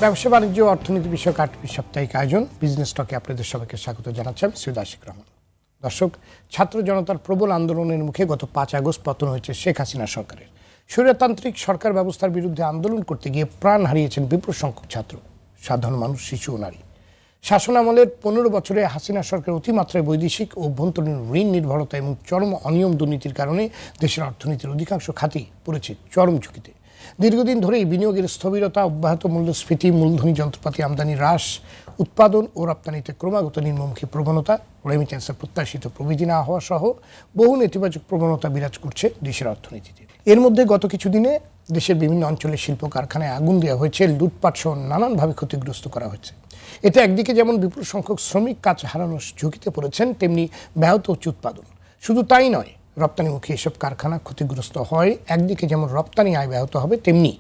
ব্যবসা বাণিজ্য অর্থনীতি বিষয়ক ৮টি সাপ্তাহিক আয়োজন বিজনেস টকে আপনাদের সবাইকে স্বাগত জানাচ্ছি আমি সৈয়দ আশিক রহমান। দর্শক, ছাত্র জনতার প্রবল আন্দোলনের মুখে গত ৫ আগস্ট পতন হয়েছে শেখ হাসিনা সরকারের। স্বৈরতান্ত্রিক সরকার ব্যবস্থার বিরুদ্ধে আন্দোলন করতে গিয়ে প্রাণ হারিয়েছেন বিপুল সংখ্যক ছাত্র, সাধারণ মানুষ, শিশু ও নারী। শাসনামলের ১৫ বছরে হাসিনা সরকার অতিমাত্রায় বৈদেশিক ও অভ্যন্তরীণ ঋণ নির্ভরতা এবং চরম অনিয়ম দুর্নীতির কারণে দেশের অর্থনীতির অধিকাংশ খাতই পড়েছে চরম ঝুঁকিতে। দীর্ঘদিন ধরেই বিনিয়োগের স্থবিরতা, অব্যাহত মূল্যস্ফীতি, মূলধনী যন্ত্রপাতি আমদানি হ্রাস, উৎপাদন ও রপ্তানিতে ক্রমাগত নিম্নমুখী প্রবণতা, রেমিটেন্সের প্রত্যাশিত প্রবৃদ্ধি না হওয়া সহ বহু নেতিবাচক প্রবণতা বিরাজ করছে দেশের অর্থনীতিতে। এর মধ্যে গত কিছুদিনে দেশের বিভিন্ন অঞ্চলে শিল্প কারখানায় আগুন দেওয়া হয়েছে, লুটপাট সহ নানানভাবে ক্ষতিগ্রস্ত করা হয়েছে। এতে একদিকে যেমন বিপুল সংখ্যক শ্রমিক কাজ হারানোর ঝুঁকিতে পড়েছেন, তেমনি ব্যাহত হচ্ছে উৎপাদন। শুধু তাই নয়, রপ্তানিমুখী এসব কারখানা ক্ষতিগ্রস্ত হয় একদিকে যেমন রপ্তানি আয় ব্যাহত হবে, তেমনি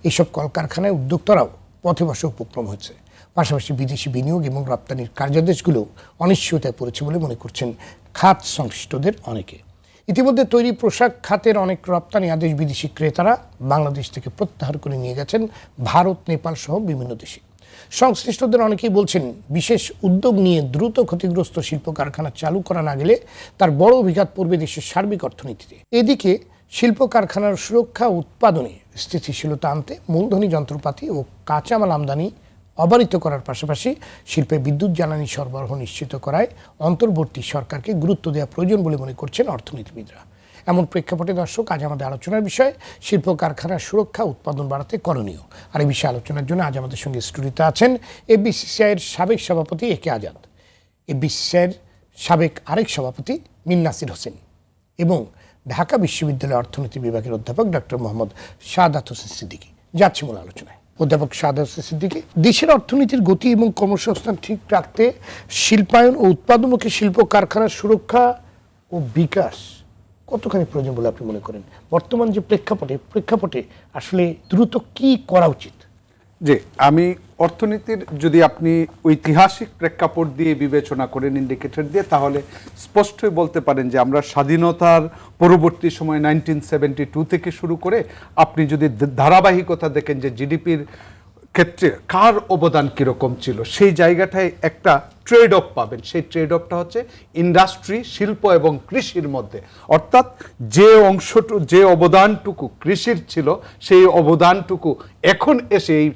এসব কলকারখানায় উদ্যোক্তারাও পথে বসে উপক্রম হচ্ছে। পাশাপাশি বিদেশি বিনিয়োগ এবং রপ্তানির কার্যাদেশগুলোও অনিশ্চয়তায় পড়েছে বলে মনে করছেন খাত সংশ্লিষ্টদের অনেকে। ইতিমধ্যে তৈরি পোশাক খাতের অনেক রপ্তানি আদেশ বিদেশি ক্রেতারা বাংলাদেশ থেকে প্রত্যাহার করে নিয়ে গেছেন ভারত, নেপাল সহ বিভিন্ন দেশে। সংশ্লিষ্টদের অনেকেই বলছেন, বিশেষ উদ্যোগ নিয়ে দ্রুত ক্ষতিগ্রস্ত শিল্প কারখানা চালু করা না গেলে তার বড় অভিঘাত পড়বে দেশের সার্বিক অর্থনীতিতে। এদিকে শিল্প কারখানার সুরক্ষা ও উৎপাদনে স্থিতিশীলতা আনতে মূলধনী যন্ত্রপাতি ও কাঁচামাল আমদানি অবারিত করার পাশাপাশি শিল্পে বিদ্যুৎ জ্বালানি সরবরাহ নিশ্চিত করায় অন্তর্বর্তী সরকারকে গুরুত্ব দেওয়া প্রয়োজন বলে মনে করছেন অর্থনীতিবিদরা। এমন প্রেক্ষাপটে দর্শক, আজ আমাদের আলোচনার বিষয় শিল্প কারখানার সুরক্ষা, উৎপাদন বাড়াতে করণীয়। আর এই বিষয়ে আলোচনার জন্য আজ আমাদের সঙ্গে স্টুডিওতে আছেন এফবিসিসিআইয়ের সাবেক সভাপতি এ কে আজাদ, এফবিসিসিআইয়ের সাবেক আরেক সভাপতি মীর নাসির হোসেন এবং ঢাকা বিশ্ববিদ্যালয়ের অর্থনীতি বিভাগের অধ্যাপক ডক্টর মোহাম্মদ শাহাদাত হোসেন সিদ্দিকী। যাচ্ছি মূল আলোচনায়। অধ্যাপক শাহাদাত হোসেন সিদ্দিকী, দেশের অর্থনীতির গতি এবং কর্মসংস্থান ঠিক রাখতে শিল্পায়ন ও উৎপাদনমুখী শিল্প কারখানার সুরক্ষা ও বিকাশ কতখানি প্রয়োজন বলে আপনি মনে করেন? বর্তমান যে প্রেক্ষাপটে আসলে দ্রুত কি করা উচিত? যে আমি অর্থনীতির যদি আপনি ঐতিহাসিক প্রেক্ষাপট দিয়ে বিবেচনা করেন, ইন্ডিকেটর দিয়ে, তাহলে স্পষ্টই বলতে পারেন যে আমরা স্বাধীনতার পরবর্তী সময় 1972 থেকে শুরু করে আপনি যদি ধারাবাহিকতা দেখেন যে জিডিপির ক্ষেত্রে কার অবদান কীরকম ছিল, সেই জায়গাটায় একটা ট্রেড অফ পাবেন। সেই ট্রেড অফটা হচ্ছে ইন্ডাস্ট্রি, শিল্প এবং কৃষির মধ্যে। অর্থাৎ যে অবদানটুকু কৃষির ছিল, সেই অবদানটুকু এখন এসে এই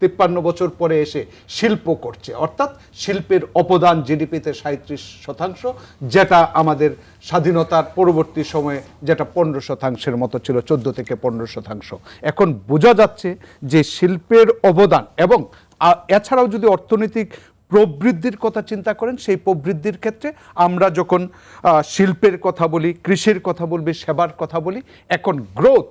53 বছর পরে এসে শিল্প করছে। অর্থাৎ শিল্পের অবদান জিডিপিতে 37%, যেটা আমাদের স্বাধীনতার পরবর্তী সময়ে যেটা 15% মতো ছিল, 14 থেকে 15%। এখন বোঝা যাচ্ছে যে শিল্পের অবদান, এবং এছাড়াও যদি অর্থনৈতিক প্রবৃদ্ধির কথা চিন্তা করেন, সেই প্রবৃদ্ধির ক্ষেত্রে আমরা যখন শিল্পের কথা বলি, কৃষির কথা বলবি, সেবার কথা বলি, এখন গ্রোথ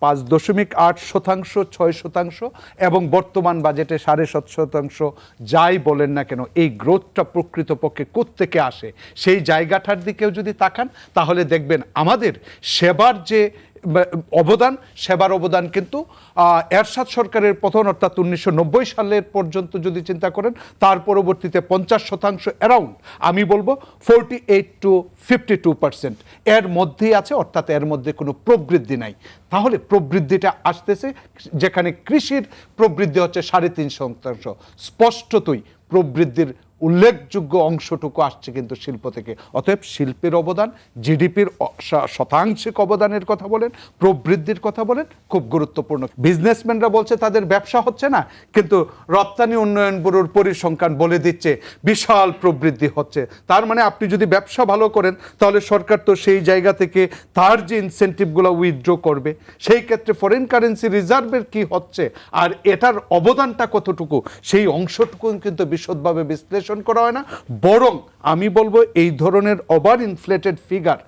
5.8%, 6%, এবং বর্তমান বাজেটে 7.5%। যাই বলেন না কেন, এই গ্রোথটা প্রকৃতপক্ষে কোত্থেকে আসে, সেই জায়গাটার দিকেও যদি তাকান, তাহলে দেখবেন আমাদের সেবার যে সেবার অবদান কিন্তু এরশাদ সরকারের পতন, অর্থাৎ 1990 সালের পর্যন্ত যদি চিন্তা করেন, তার পরবর্তীতে 50% অ্যারাউন্ড, আমি বলবো 48 to 52% এর মধ্যেই আছে। অর্থাৎ এর মধ্যে কোনো প্রবৃদ্ধি নাই। তাহলে প্রবৃদ্ধিটা আসতেছে যেখানে কৃষির প্রবৃদ্ধি হচ্ছে 3.5%। স্পষ্টতই প্রবৃদ্ধির উল্লেখযোগ্য অংশটুকু আসছে কিন্তু শিল্প থেকে। অতএব শিল্পের অবদান, জিডিপির শতাংশিক অবদানের কথা বলেন, প্রবৃদ্ধির কথা বলেন, খুব গুরুত্বপূর্ণ। বিজনেসম্যানরা বলছে তাদের ব্যবসা হচ্ছে না, কিন্তু রপ্তানি উন্নয়ন ব্যুরোর পরিসংখ্যান বলে দিচ্ছে বিশাল প্রবৃদ্ধি হচ্ছে। তার মানে আপনি যদি ব্যবসা ভালো করেন, তাহলে সরকার তো সেই জায়গা থেকে তার যে ইনসেন্টিভগুলো উইথড্র করবে। সেই ক্ষেত্রে ফরেন কারেন্সি রিজার্ভের কি হচ্ছে আর এটার অবদানটা কতটুকু, সেই অংশটুকু কিন্তু বিশদভাবে বিশ্লেষণ করা হয় না। বরং আমি বলবো এই ধরনের ওভার ইনফ্লেটেড ফিগার,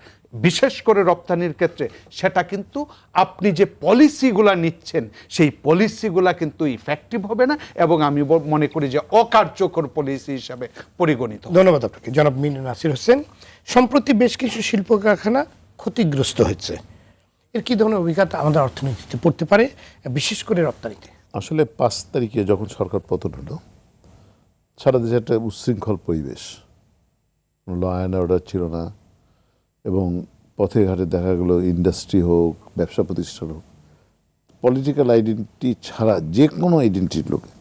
বিশেষ করে রপ্তানির ক্ষেত্রে, সেটা কিন্তু আপনি যে পলিসিগুলা নিচ্ছেন, সেই পলিসিগুলা কিন্তু ইফেক্টিভ হবে না, এবং আমি মনে করি যে অকার্যকর পলিসি হিসাবে পরিগণিত। ধন্যবাদ আপনাকে। জনাব মীর নাসির হোসেন, সম্প্রতি বেশ কিছু শিল্প কারখানা ক্ষতিগ্রস্ত হয়েছে, এর কি ধরনের অভিজ্ঞতা আমাদের অর্থনীতিতে পড়তে পারে, বিশেষ করে রপ্তানিতে? আসলে 5 তারিখে যখন সরকার পতন হলো, সারা দেশে একটা উচ্ছৃঙ্খল পরিবেশ, ল অ্যান্ড অর্ডার ছিল না, এবং পথে ঘাটে দেখা গেলো ইন্ডাস্ট্রি হোক, ব্যবসা প্রতিষ্ঠান হোক, পলিটিক্যাল আইডেন্টিটি ছাড়া যে কোনো আইডেন্টিটির লোকে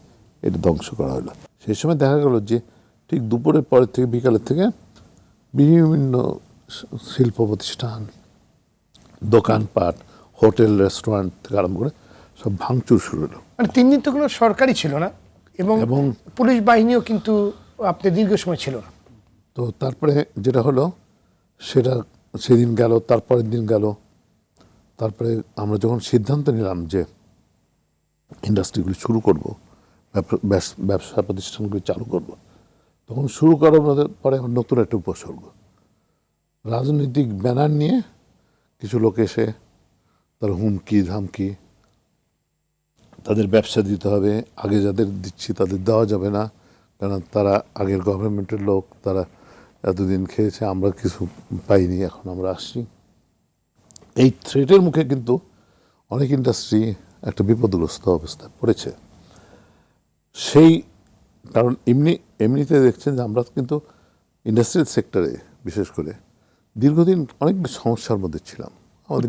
এটা ধ্বংস করা হলো। সেই সময় দেখা গেল যে ঠিক দুপুরের পরের থেকে বিকালের থেকে বিভিন্ন শিল্প প্রতিষ্ঠান, দোকানপাট, হোটেল, রেস্টুরেন্ট থেকে আরম্ভ করে সব ভাঙচুর শুরু হলো। মানে 3 দিন তো কোনো সরকারই ছিল না এবং পুলিশ বাহিনীও কিন্তু আপনি দীর্ঘ সময় ছিল না। তো তারপরে যেটা হলো সেটা সেদিন গেল, তারপরের দিন গেল। তারপরে আমরা যখন সিদ্ধান্ত নিলাম যে ইন্ডাস্ট্রিগুলি শুরু করব, ব্যবসা প্রতিষ্ঠানগুলি চালু করব, তখন শুরু করার পরে আমার নতুন একটা উপসর্গ, রাজনৈতিক ব্যানার নিয়ে কিছু লোক এসে তার হুমকি ধামকি, তাদের ব্যবসা দিতে হবে, আগে যাদের দিচ্ছি তাদের দেওয়া যাবে না, কারণ তারা আগের গভর্নমেন্টের লোক, তারা এতদিন খেয়েছে, আমরা কিছু পাইনি, এখন আমরা আসছি। এই থ্রেটের মুখে কিন্তু অনেক ইন্ডাস্ট্রি একটা বিপদগ্রস্ত অবস্থায় পড়েছে। সেই কারণ এমনিতে দেখছেন যে আমরা কিন্তু ইন্ডাস্ট্রিয়াল সেক্টরে বিশেষ করে দীর্ঘদিন অনেক সমস্যার মধ্যে ছিলাম। আমাদের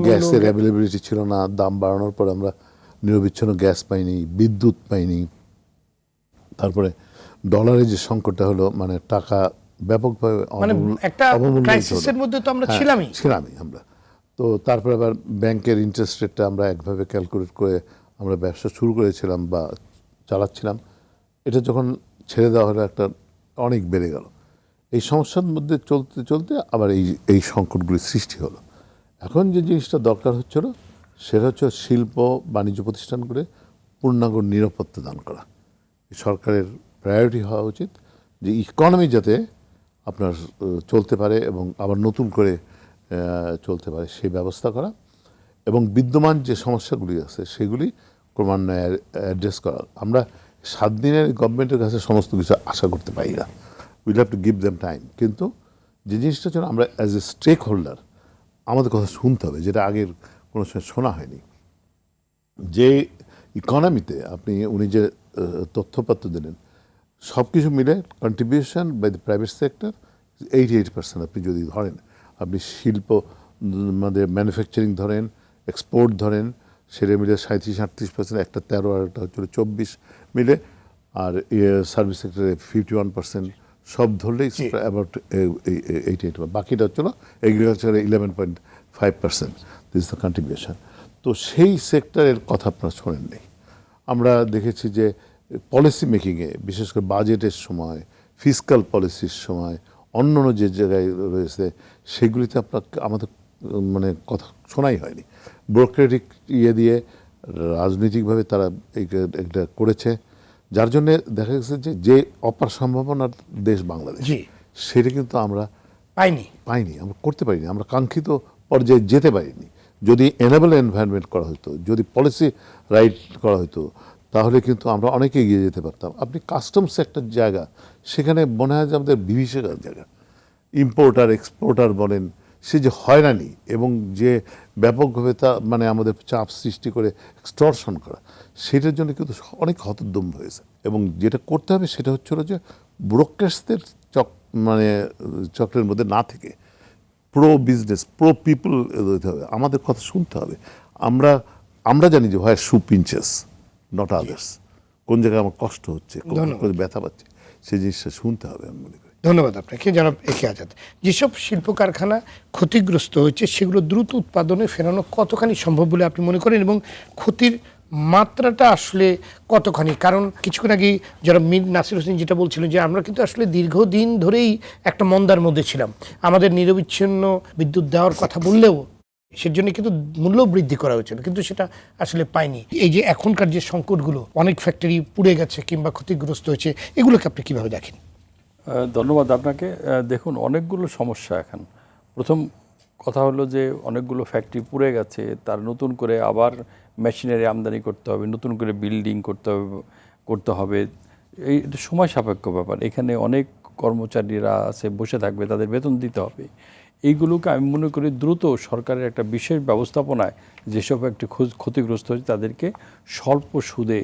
গ্যাসের অ্যাভেলেবিলিটি ছিল না, দাম বাড়ানোর পর আমরা নিরবিচ্ছিন্ন গ্যাস পাইনি, বিদ্যুৎ পাইনি। তারপরে ডলারের যে সংকটটা হলো, মানে টাকা ব্যাপকভাবে একটা ক্রাইসিসের মধ্যে তো আমরা ছিলামই আমরা। তো তারপরে আবার ব্যাংকের ইন্টারেস্ট রেটটা আমরা একভাবে ক্যালকুলেট করে আমরা ব্যবসা শুরু করেছিলাম বা চালাচ্ছিলাম, এটা যখন ছেড়ে দেওয়া হলো একটা অনেক বেড়ে গেল। এই সমস্যার মধ্যে চলতে চলতে আবার এই সংকটগুলি সৃষ্টি হলো। এখন যে জিনিসটা দরকার হচ্ছিল সেটা হচ্ছে শিল্প বাণিজ্য প্রতিষ্ঠানগুলো পূর্ণাঙ্গ নিরাপত্তা দান করা। সরকারের প্রায়োরিটি হওয়া উচিত যে ইকোনমি যাতে আপনার চলতে পারে এবং আবার নতুন করে চলতে পারে সেই ব্যবস্থা করা, এবং বিদ্যমান যে সমস্যাগুলি আছে সেগুলি ক্রমান্বয়ে অ্যাড্রেস করা। আমরা 7 দিনের গভর্নমেন্টের কাছে সমস্ত কিছু আশা করতে পারি না, will have to give them time. কিন্তু যে জিনিসটা হচ্ছে আমরা অ্যাজ এ স্টেক হোল্ডার আমাদের কথা শুনতে হবে, যেটা আগের কোনো সময় শোনা হয়নি। যে ইকোনমিতে উনি যে তথ্যপত্র দিলেন, সব কিছু মিলে contribution by the private sector 88% আপনি যদি ধরেন, আপনি শিল্প আমাদের ম্যানুফ্যাকচারিং ধরেন, এক্সপোর্ট ধরেন, সেটা মিলে 37-38%, একটা 13 আর একটা হচ্ছিল 24 মিলে, আর সার্ভিস সেক্টরে 51%, সব ধরলেই অ্যাবাউট 88, বাকিটা হচ্ছিল এগ্রিকালচারে 11.5%, দিস ইজ দ্য কন্ট্রিবিউশন। তো সেই সেক্টরের কথা আপনারা শোনেননি। আমরা দেখেছি যে পলিসি মেকিংয়ে, বিশেষ করে বাজেটের সময়, ফিসকাল পলিসির সময়, অন্য যে জায়গায় রয়েছে সেগুলিতে আমাদের মানে কথা শোনাই হয়নি। ব্যুরোক্রেটিক দিয়ে রাজনৈতিকভাবে তারা এটা করেছে, যার জন্যে দেখা গেছে যে অপার সম্ভাবনার দেশ বাংলাদেশ, সেটা কিন্তু আমরা পাইনি, আমরা করতে পারিনি, আমরা কাঙ্ক্ষিত পর্যায়ে যেতে পারিনি। যদি এনেবল এনভায়রনমেন্ট করা হতো, যদি পলিসি রাইট করা হতো, তাহলে কিন্তু আমরা অনেকে এগিয়ে যেতে পারতাম। আপনি কাস্টমস একটা জায়গা, সেখানে মনে হয় যে আমাদের বিভীষিকার জায়গা। ইম্পোর্টার এক্সপোর্টার বলেন, সে যে হয়রানি এবং যে ব্যাপকভাবে তা মানে আমাদের চাপ সৃষ্টি করে এক্সটর্শন করা, সেটার জন্য কিন্তু অনেক হতোদ্যম হয়েছে। এবং যেটা করতে হবে সেটা হচ্ছিল যে ব্রোকার্সদের চক্রের মধ্যে না থেকে প্রো বিজনেস, প্রো পিপল হতে হবে, আমাদের কথা শুনতে হবে। আমরা জানি যে হয় শু পিঞ্চেস নট আদার্স, কোন জায়গায় আমার কষ্ট হচ্ছে, কোন ব্যথা পাচ্ছে, সেই জিনিসটা শুনতে হবে আমি মনে করি। ধন্যবাদ আপনাকে জনাব একে আজাদ। যেসব শিল্প কারখানা ক্ষতিগ্রস্ত হয়েছে সেগুলো দ্রুত উৎপাদনে ফেরানো কতখানি সম্ভব বলে আপনি মনে করেন, এবং ক্ষতির মাত্রাটা আসলে কতখানি? কারণ কিছুক্ষণ আগেই যারা মীর নাসির হোসেন যেটা বলছিলেন যে আমরা কিন্তু আসলে দীর্ঘদিন ধরেই একটা মন্দার মধ্যে ছিলাম, আমাদের নিরবিচ্ছিন্ন বিদ্যুৎ দেওয়ার কথা বললেও সেজন্য কিন্তু মূল্য বৃদ্ধি করা হয়েছিল, কিন্তু সেটা আসলে পাইনি। এই যে এখনকার যে সংকটগুলো, অনেক ফ্যাক্টরি পুড়ে গেছে কিংবা ক্ষতিগ্রস্ত হয়েছে, এগুলোকে আপনি কিভাবে দেখেন? ধন্যবাদ আপনাকে। দেখুন, অনেকগুলো সমস্যা। এখন প্রথম কথা হলো যে অনেকগুলো ফ্যাক্টরি পুড়ে গেছে, তার নতুন করে আবার মেশিনারি আমদানি করতে হবে, নতুন করে বিল্ডিং করতে হবে। এটা সময় সাপেক্ষ ব্যাপার। এখানে অনেক কর্মচারীরা আছে, বসে থাকবে, তাদের বেতন দিতে হবে। এইগুলোকে আমি মনে করি দ্রুত সরকারের একটা বিশেষ ব্যবস্থাপনায় যেসব একটি ক্ষতিগ্রস্ত হয়েছে তাদেরকে স্বল্প সুদে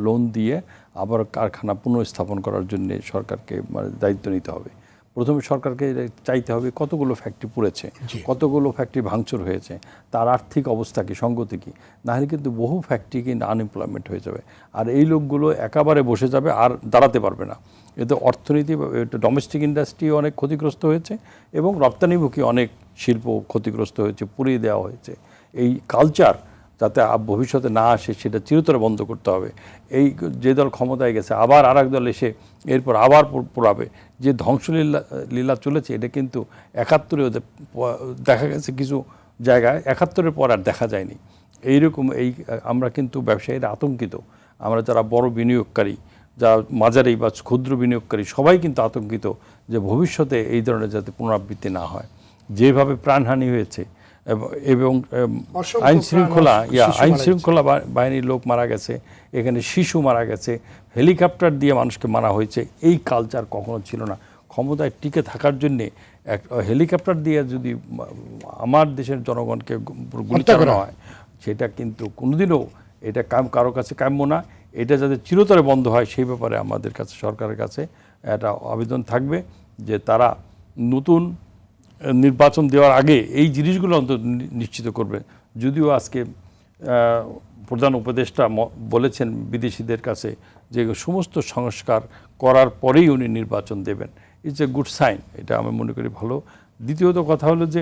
লোন দিয়ে আবার কারখানা পুনঃস্থাপন করার জন্য সরকারকে দায়িত্ব নিতে হবে। প্রথমে সরকারকে চাইতে হবে কতগুলো ফ্যাক্টরি পুড়েছে, জি। কতগুলো ফ্যাক্টরি ভাঙচুর হয়েছে, তার আর্থিক অবস্থা কি, সঙ্গতি কি। না হলে কিন্তু বহু ফ্যাক্টরি কিন্তু আনএমপ্লয়মেন্ট হয়ে যাবে, আর এই লোকগুলো একেবারে বসে যাবে আর দাঁড়াতে পারবে না। এতে অর্থনীতি, ডোমেস্টিক ইন্ডাস্ট্রি অনেক ক্ষতিগ্রস্ত হয়েছে এবং রপ্তানিমুখী অনেক শিল্প ক্ষতিগ্রস্ত হয়েছে, পুড়িয়ে দেওয়া হয়েছে। এই কালচার যাতে ভবিষ্যতে না আসে সেটা চিরতরে বন্ধ করতে হবে। এই যে দল ক্ষমতায় গেছে আবার আর এক দল এসে এরপর আবার পোড়াবে, যে ধ্বংসলীলা লীলা চলেছে এটা কিন্তু 71-এ দেখা গেছে কিছু জায়গায়, 71-এর পর আর দেখা যায়নি। এইরকম আমরা কিন্তু ব্যবসায়ীরা আতঙ্কিত, আমরা যারা বড় বিনিয়োগকারী, যারা মাঝারি বা ক্ষুদ্র বিনিয়োগকারী সবাই কিন্তু আতঙ্কিত যে ভবিষ্যতে এই ধরনের যাতে পুনরাবৃত্তি না হয়। যেভাবে প্রাণহানি হয়েছে এবং আইন শৃঙ্খলা বাহিনীর লোক মারা গেছে, এখানে শিশু মারা গেছে, হেলিকপ্টার দিয়ে মানুষকে মারা হয়েছে, এই কালচার কখনো ছিল না। ক্ষমতায় টিকে থাকার জন্যে এক হেলিকপ্টার দিয়ে যদি আমার দেশের জনগণকে গুলি চালানো হয় সেটা কিন্তু কোনোদিনও এটা কারো কাছে কাম্য না। এটা যাতে চিরতরে বন্ধ হয় সেই ব্যাপারে আমাদের কাছে, সরকারের কাছে একটা আবেদন থাকবে যে তারা নতুন নির্বাচন দেওয়ার আগে এই জিনিসগুলো অন্তত নিশ্চিত করবে। যদিও আজকে প্রধান উপদেষ্টা বলেছেন বিদেশিদের কাছে যে সমস্ত সংস্কার করার পরেই উনি নির্বাচন দেবেন, ইটস এ গুড সাইন, এটা আমি মনে করি ভালো। দ্বিতীয়ত কথা হলো যে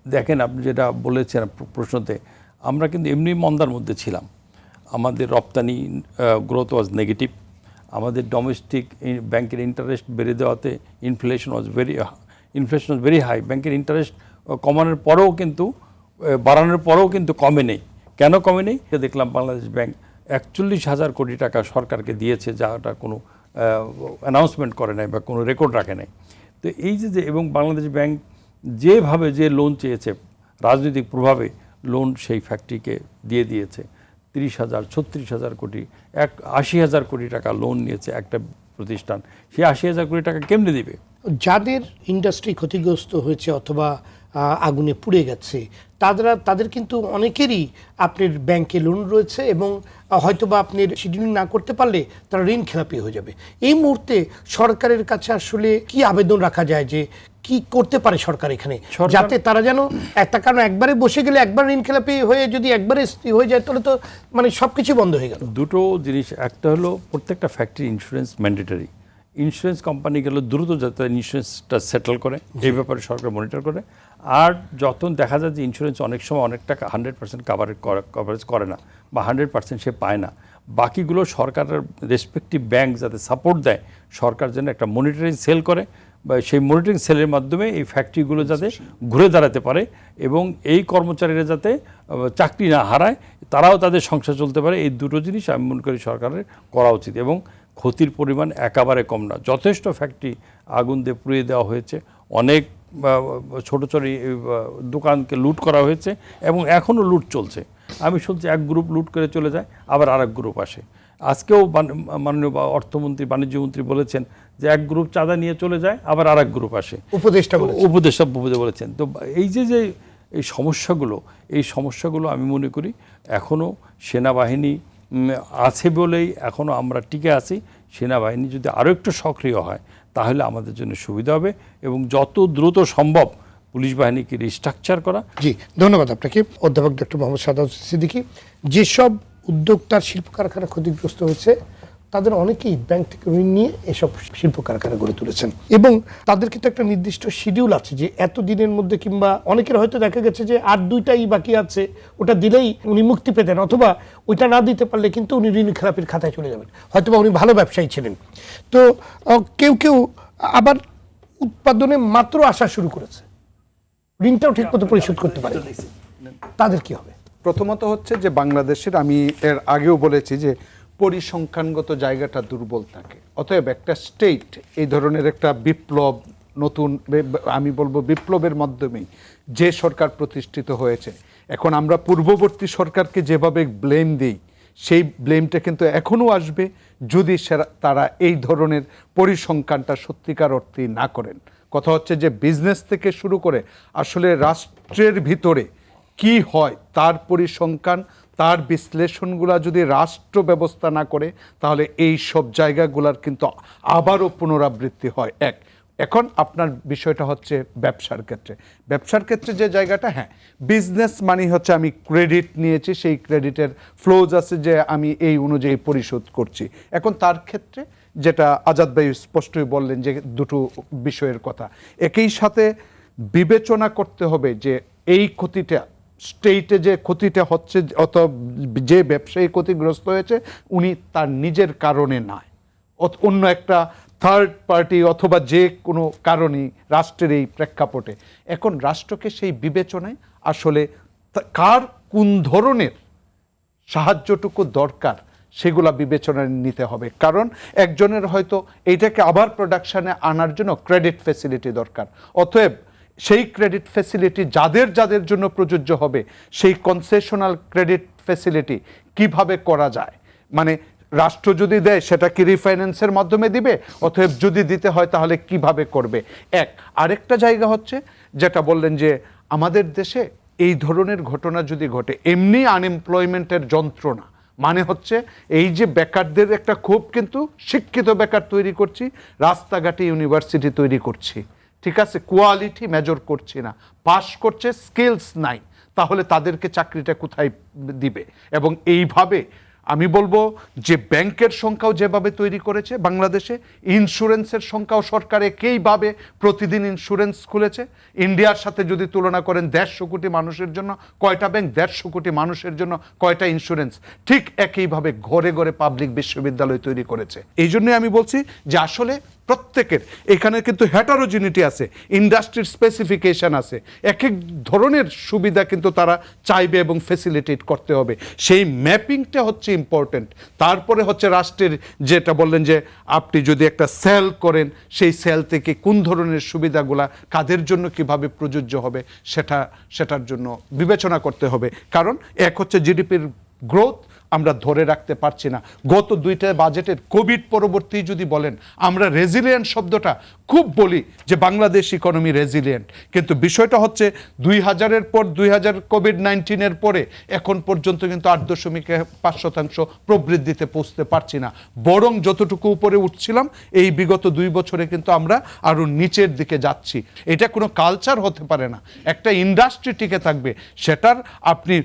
দেখেন আপনি যেটা বলেছেন প্রশ্নতে, আমরা কিন্তু এমনি মন্দার মধ্যে ছিলাম, আমাদের রপ্তানি গ্রোথ ওয়াজ নেগেটিভ, আমাদের ডোমেস্টিক ব্যাংকের ইন্টারেস্ট বেড়ে দেওয়াতে ইনফ্লেশন ওয়াজ ভেরি হাই। ব্যাংকের ইন্টারেস্ট কমানোর পরেও কিন্তু, বাড়ানোর পরেও কিন্তু কমে নেই। কেন কমে নেই? দেখলাম বাংলাদেশ ব্যাংক 41,000 কোটি টাকা সরকারকে দিয়েছে, যাটা কোনো অ্যানাউন্সমেন্ট করে নাই বা কোনো রেকর্ড রাখে নাই। তো এই যে এবং বাংলাদেশ ব্যাংক যেভাবে যে লোন চেয়েছে রাজনৈতিক প্রভাবে লোন সেই ফ্যাক্টরিকে দিয়ে দিয়েছে, 30,000 36,000 কোটি 80,000 কোটি টাকা লোন নিয়েছে একটা প্রতিষ্ঠান, সেই 80,000 কোটি টাকা কেমনে দিবে? যাদের ইন্ডাস্ট্রি ক্ষতিগ্রস্ত হয়েছে অথবা আগুনে পুড়ে গেছে তাদের কিন্তু অনেকেরই আপনার ব্যাংকে লোন রয়েছে এবং হয়তোবা আপনার শিডিউল না করতে পারলে তারা ঋণ খেলাপি হয়ে যাবে। এই মুহূর্তে সরকারের কাছে আসলে কি আবেদন রাখা যায় যে কি করতে পারে সরকার এখানে, যাতে তারা যেন একটা, কারণ একবারে বসে গেলে একবার ঋণ খেলাপি হয়ে যদি একবারে হয়ে যায় তাহলে তো মানে সবকিছু বন্ধ হয়ে গেল। দুটো জিনিস, একটা হলো প্রত্যেকটা ফ্যাক্টরি ইন্স্যুরেন্স ম্যান্ডেটরি, ইন্স্যুরেন্স কোম্পানিগুলো দ্রুত যাতে ইন্স্যুরেন্সটা সেটেল করে এই ব্যাপারে সরকার মনিটর করে। আর যখন দেখা যায় যে ইন্স্যুরেন্স অনেক সময় অনেক টাকা 100% কভারেজ করে না বা 100% সে পায় না, বাকিগুলো সরকারের রেসপেক্টিভ ব্যাংক যাতে সাপোর্ট দেয়, সরকার যেন একটা মনিটরিং সেল করে বা সেই মনিটরিং সেলের মাধ্যমে এই ফ্যাক্টরিগুলো যাতে ঘুরে দাঁড়াতে পারে এবং এই কর্মচারীরা যাতে চাকরি না হারায়, তারাও তাদের সংসার চলতে পারে। এই দুটো জিনিস আমি মনে করি সরকারের করা উচিত। এবং ক্ষতির পরিমাণ একেবারে কম না, যথেষ্ট ফ্যাক্টরি আগুন দিয়ে পুড়িয়ে দেওয়া হয়েছে, অনেক ছোটো ছোটো দোকানকে লুট করা হয়েছে এবং এখনও লুট চলছে। আমি শুনছি এক গ্রুপ লুট করে চলে যায়, আবার আর এক গ্রুপ আসে। আজকেও মাননীয় অর্থমন্ত্রী, বাণিজ্যমন্ত্রী বলেছেন যে এক গ্রুপ চাঁদা নিয়ে চলে যায়, আবার আর এক গ্রুপ আসে, উপদেষ্টা বলেছেন। তো এই যে এই সমস্যাগুলো আমি মনে করি এখনও সেনাবাহিনী আছে বলেই এখনও আমরা টিকে আছি। সেনাবাহিনী যদি আরও একটু সক্রিয় হয় তাহলে আমাদের জন্য সুবিধা হবে এবং যত দ্রুত সম্ভব পুলিশ বাহিনীকে রিস্ট্রাকচার করা। জি, ধন্যবাদ আপনাকে অধ্যাপক ডক্টর মোহাম্মদ সাদাত সিদ্দিকী। যেসব উদ্যোক্তার শিল্প কারখানা ক্ষতিগ্রস্ত হয়েছে তাদের অনেকেই ব্যাংক থেকে ঋণ নিয়ে এসব শিল্প কারখানা গড়ে তুলেছেন এবং তাদের কিন্তু একটা নির্দিষ্ট শিডিউল আছে যে এত দিনের মধ্যে, কিংবা অনেকের হয়তো দেখা গেছে যে আর 2টাই বাকি আছে, ওটা দিলেই উনি মুক্তি পেতেন, অথবা ওইটা না দিতে পারলে কিন্তু উনি ঋণ খেলাপির খাতায় চলে যাবেন, হয়তোবা উনি ভালো ব্যবসায়ী ছিলেন। তো কেউ আবার উৎপাদনে মাত্র আসা শুরু করেছে, ঋণটাও ঠিক মতো পরিশোধ করতে পারে, তাদের কি হবে? প্রথমত হচ্ছে যে বাংলাদেশের, আমি এর আগেও বলেছি যে পরিসংখ্যানগত জায়গাটা দুর্বল থাকে। অতএব একটা স্টেট এই ধরনের একটা বিপ্লব, নতুন আমি বলবো বিপ্লবের মাধ্যমেই যে সরকার প্রতিষ্ঠিত হয়েছে, এখন আমরা পূর্ববর্তী সরকারকে যেভাবে ব্লেম দিই সেই ব্লেমটা কিন্তু এখনও আসবে যদি তারা এই ধরনের পরিসংখ্যানটা সত্যিকার অর্থে না করেন। কথা হচ্ছে যে বিজনেস থেকে শুরু করে আসলে রাষ্ট্রের ভিতরে কি হয় তার পরিসংখ্যান তার বিশ্লেষণগুলা যদি রাষ্ট্র ব্যবস্থা না করে তাহলে এই সব জায়গাগুলার কিন্তু আবারও পুনরাবৃত্তি হয়। এখন আপনার বিষয়টা হচ্ছে ব্যবসার ক্ষেত্রে যে জায়গাটা, হ্যাঁ, বিজনেস মানি হচ্ছে আমি ক্রেডিট নিয়েছি, সেই ক্রেডিটের ফ্লোজ আছে যে আমি এই অনুযায়ী পরিশোধ করছি। এখন তার ক্ষেত্রে যেটা আজাদ ভাই স্পষ্টই বললেন যে দুটো বিষয়ের কথা, একই সাথে বিবেচনা করতে হবে যে এই ক্ষতিটা স্টেটে যে ক্ষতিটা হচ্ছে অথবা যে ব্যবসায়ী ক্ষতিগ্রস্ত হয়েছে উনি তার নিজের কারণে নয়, অন্য একটা থার্ড পার্টি অথবা যে কোনো কারণেই রাষ্ট্রের এই প্রেক্ষাপটে এখন রাষ্ট্রকে সেই বিবেচনায় আসলে কার কোন ধরনের সাহায্যটুকু দরকার সেগুলা বিবেচনায় নিতে হবে। কারণ একজনের হয়তো এইটাকে আবার প্রোডাকশানে আনার জন্য ক্রেডিট ফ্যাসিলিটি দরকার, অতএব সেই ক্রেডিট ফ্যাসিলিটি যাদের যাদের জন্য প্রযোজ্য হবে সেই কনসেশনাল ক্রেডিট ফ্যাসিলিটি কিভাবে করা যায়, মানে রাষ্ট্র যদি দেয় সেটা কি রিফাইন্যান্সের মাধ্যমে দিবে, অতএব যদি দিতে হয় তাহলে কিভাবে করবে। আরেকটা জায়গা হচ্ছে যেটা বললেন যে আমাদের দেশে এই ধরনের ঘটনা যদি ঘটে, এমনি আনএমপ্লয়মেন্টের যন্ত্রণা, মানে হচ্ছে এই যে বেকারদের একটা খুব কিন্তু শিক্ষিত বেকার তৈরি করছি, রাস্তাঘাটে ইউনিভার্সিটি তৈরি করছি, ঠিক আছে, কোয়ালিটি মেজর করছি না, পাস করছে স্কিলস নাই, তাহলে তাদেরকে চাকরিটা কোথায় দিবে। এবং এইভাবে আমি বলবো যে ব্যাংকের সংখ্যাও যেভাবে তৈরি করেছে বাংলাদেশে, ইন্স্যুরেন্সের সংখ্যাও সরকার একইভাবে প্রতিদিন ইন্স্যুরেন্স খুলেছে। ইন্ডিয়ার সাথে যদি তুলনা করেন 150 কোটি মানুষের জন্য কয়টা ব্যাংক, 150 কোটি মানুষের জন্য কয়টা ইন্স্যুরেন্স, ঠিক একইভাবে ঘরে ঘরে পাবলিক বিশ্ববিদ্যালয় তৈরি করেছে। এই জন্যই আমি বলছি যে আসলে প্রত্যেকের এখানে কিন্তু হেটারোজিনিটি আছে, ইন্ডাস্ট্রির স্পেসিফিকেশন আছে, এক এক ধরনের সুবিধা কিন্তু তারা চাইবে এবং ফেসিলিটেট করতে হবে, সেই ম্যাপিংটা হচ্ছে ইম্পর্টেন্ট। তারপরে হচ্ছে রাষ্ট্রের যেটা বললেন যে আপনি যদি একটা সেল করেন সেই সেল থেকে কোন ধরনের সুবিধাগুলা কাদের জন্য কিভাবে প্রযোজ্য হবে সেটার জন্য বিবেচনা করতে হবে। কারণ এক হচ্ছে জিডিপির গ্রোথ আমরা ধরে রাখতে পারছি না। গত 2টা বাজেটের কোভিড পরবর্তী যদি বলেন, আমরা রেজিলিয়েন্ট শব্দটা খুব বলি যে বাংলাদেশ ইকোনমি রেজিলিয়েন্ট, কিন্তু বিষয়টা হচ্ছে 2000-এর পর 2000 কোভিড-19-এর পরে এখন পর্যন্ত কিন্তু 8.5% প্রবৃদ্ধিতে পৌঁছতে পারছি না, বরং যতটুকু উপরে উঠছিলাম এই বিগত 2 বছরে কিন্তু আমরা আরও নিচের দিকে যাচ্ছি। এটা কোনো কালচার হতে পারে না, একটা ইন্ডাস্ট্রি টিকে থাকবে সেটার আপনি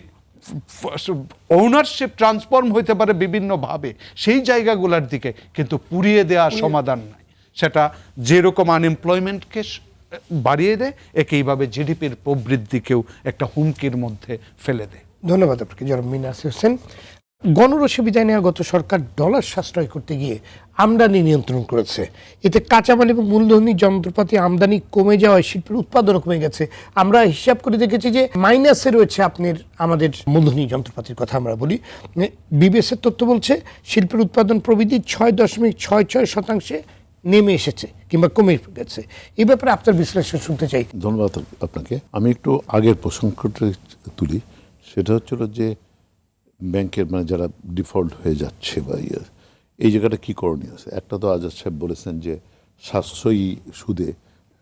ওনারশিপ ট্রান্সফর্ম হইতে পারে বিভিন্নভাবে সেই জায়গাগুলোর দিকে, কিন্তু পুড়িয়ে দেওয়া সমাধান নাই। সেটা যেরকম আনএমপ্লয়মেন্টকে বাড়িয়ে দেয় একইভাবে জিডিপির প্রবৃদ্ধিকেও একটা হুমকির মধ্যে ফেলে দেয়। ধন্যবাদ আপনাকে জনাব মিনাস হোসেন। গণরসি বিদায় নেওয়া গত সরকার ডলার সাশ্রয় করতে গিয়ে আমদানি নিয়ন্ত্রণ করেছে, এতে কাঁচামাল এবং মূলধনী যন্ত্রপাতি আমদানি কমে যাওয়ায় শিল্পের উৎপাদনও কমে গেছে। আমরা হিসাব করে দেখেছি যে মাইনাসে রয়েছে আমাদের মূলধনী যন্ত্রপাতির কথা আমরা বলি। বিবিএসের তথ্য বলছে শিল্পের উৎপাদন প্রবৃদ্ধি 6.66% নেমে এসেছে কিংবা কমে গেছে। এই ব্যাপারে আপনার বিশ্লেষণ শুনতে চাই। ধন্যবাদ আপনাকে। আমি একটু আগের প্রসঙ্গটা তুলি, সেটা হচ্ছিল যে ব্যাংকের মানে যারা ডিফল্ট হয়ে যাচ্ছে বা এই জায়গাটা কী করণীয় আছে। একটা তো আজাদ সাহেব বলেছেন যে সাশ্রয়ী সুদে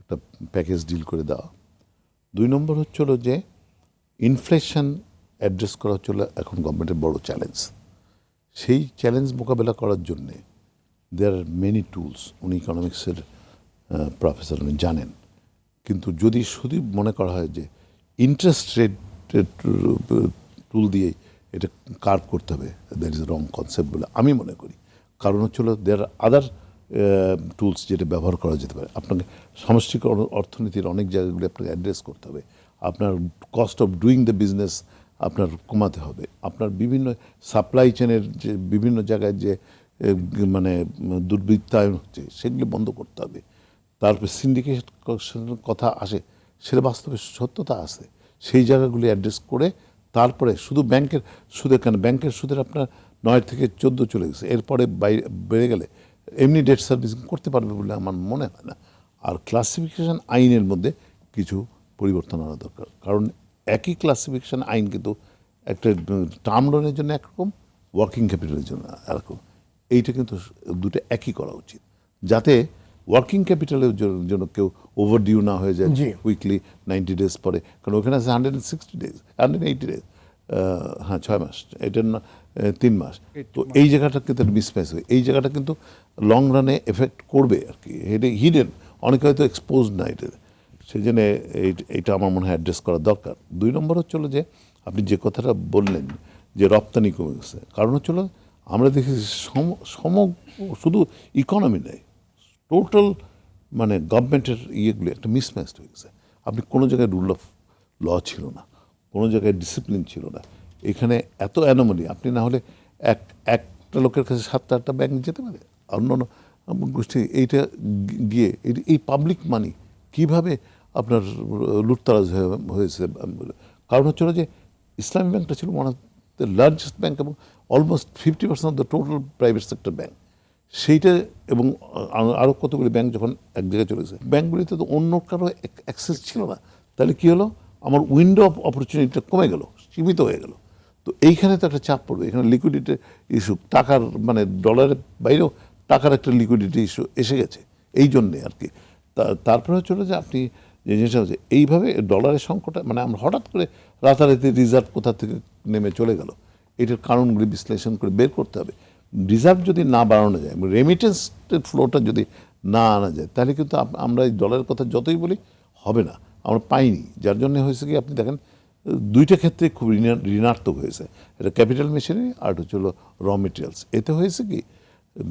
একটা প্যাকেজ ডিল করে দেওয়া। 2 নম্বর হচ্ছিল যে ইনফ্লেশন অ্যাড্রেস করা হচ্ছিল এখন গভর্নমেন্টের বড় চ্যালেঞ্জ। সেই চ্যালেঞ্জ মোকাবেলা করার জন্যে দেয়ার আর মেনি টুলস। উনি ইকোনমিক্সের প্রফেসর, উনি জানেন। কিন্তু যদি শুধু মনে করা হয় যে ইন্টারেস্ট রেট টুল দিয়েই এটা কার্ভ করতে হবে, দ্যাট ইজ রং কনসেপ্ট বলে আমি মনে করি। কারণ হচ্ছিল দেয়ার আদার টুলস যেটা ব্যবহার করা যেতে পারে। আপনাকে সামষ্টিক অর্থনীতির অনেক জায়গাগুলি আপনাকে অ্যাড্রেস করতে হবে। আপনার cost of doing the business আপনার কমাতে হবে। আপনার বিভিন্ন সাপ্লাই চেনের যে বিভিন্ন জায়গায় যে মানে দুর্বৃত্তায়ন হচ্ছে সেগুলি বন্ধ করতে হবে। তারপরে সিন্ডিকেশনের কথা আসে, সেটা বাস্তবে সত্যতা আছে, সেই জায়গাগুলি অ্যাড্রেস করে তারপরে শুধু ব্যাংকের সুদের কেন, ব্যাংকের সুদের আপনার 9 থেকে 14 চলে গেছে, এরপরে বেড়ে গেলে এমনি ডেট সার্ভিসিং করতে পারবে বলে আমার মনে হয় না। আর ক্লাসিফিকেশন আইনের মধ্যে কিছু পরিবর্তন আনা দরকার, কারণ একই ক্লাসিফিকেশন আইন কিন্তু একটা টার্ম লোনের জন্য একরকম, ওয়ার্কিং ক্যাপিটালের জন্য এরকম। এইটা কিন্তু দুটো একই করা উচিত, যাতে ওয়ার্কিং ক্যাপিটালের জন্য কেউ ওভারডিউ না হয়ে যায় কুইকলি 90 ডেজ পরে, কারণ ওখানে আছে 160 ডেজ 180 ডেজ। হ্যাঁ 6 মাস, এটার না 3 মাস। তো এই জায়গাটা কিন্তু মিসম্যাচ হয়, এই জায়গাটা কিন্তু লং রানে এফেক্ট করবে আর কি। এটা হিডেন, অনেকে হয়তো এক্সপোজ না এটা, সেই জন্য এইটা আমার মনে হয় অ্যাড্রেস করা দরকার। 2 নম্বর হচ্ছিল যে আপনি যে কথাটা বললেন যে রপ্তানি কমে গেছে, কারণ হচ্ছিল আমরা দেখেছি শুধু ইকোনমি নেই, টোটাল মানে গভর্নমেন্টের ইয়েগুলি একটা মিসম্যাচ হয়ে গেছে। আপনি কোনো জায়গায় রুল অফ ল ছিল না, কোনো জায়গায় ডিসিপ্লিন ছিল না। এখানে এত অ্যানোমালি, আপনি না হলে একটা লোকের কাছে 7-8টা ব্যাংক যেতে পারে, অন্য গোষ্ঠী এইটা গিয়ে এই পাবলিক মানি কিভাবে আপনার লুটতারাজ হয়েছে। কারণ হচ্ছিল যে ইসলামী ব্যাংকটা ছিল one of the largest bank এবং almost 50% of the total private sector bank. সেইটা এবং আরও কতগুলি ব্যাংক যখন এক জায়গায় চলে গেছে, ব্যাংকগুলিতে তো অন্য কারো অ্যাক্সেস ছিল না, তাহলে কী হলো, আমার উইন্ডো অফ অপরচুনিটিটা কমে গেল, সীমিত হয়ে গেল। তো এইখানে তো একটা চাপ পড়বে, এখানে লিকুইডিটি ইস্যু, টাকার মানে ডলারের বাইরেও টাকার একটা লিকুইডিটি ইস্যু এসে গেছে এই জন্যে আর কি। তারপরে হচ্ছিল যে আপনি যে জিনিসটা হচ্ছে এইভাবে ডলারের সংকটে মানে আমরা হঠাৎ করে রাতারাতি রিজার্ভ কোথা থেকে নেমে চলে গেল, এটার কারণগুলি বিশ্লেষণ করে বের করতে হবে। রিজার্ভ যদি না বাড়ানো যায়, রেমিটেন্সের ফ্লোটা যদি না আনা যায়, তাহলে কিন্তু আমরা এই ডলারের কথা যতই বলি হবে না, আমরা পাইনি। যার জন্য হয়েছে কি আপনি দেখেন 2টা ক্ষেত্রে খুব ঋণাত্মক হয়েছে, এটা ক্যাপিটাল মেশিনারি আর হচ্ছে হলো র মেটেরিয়ালস। এতে হয়েছে কি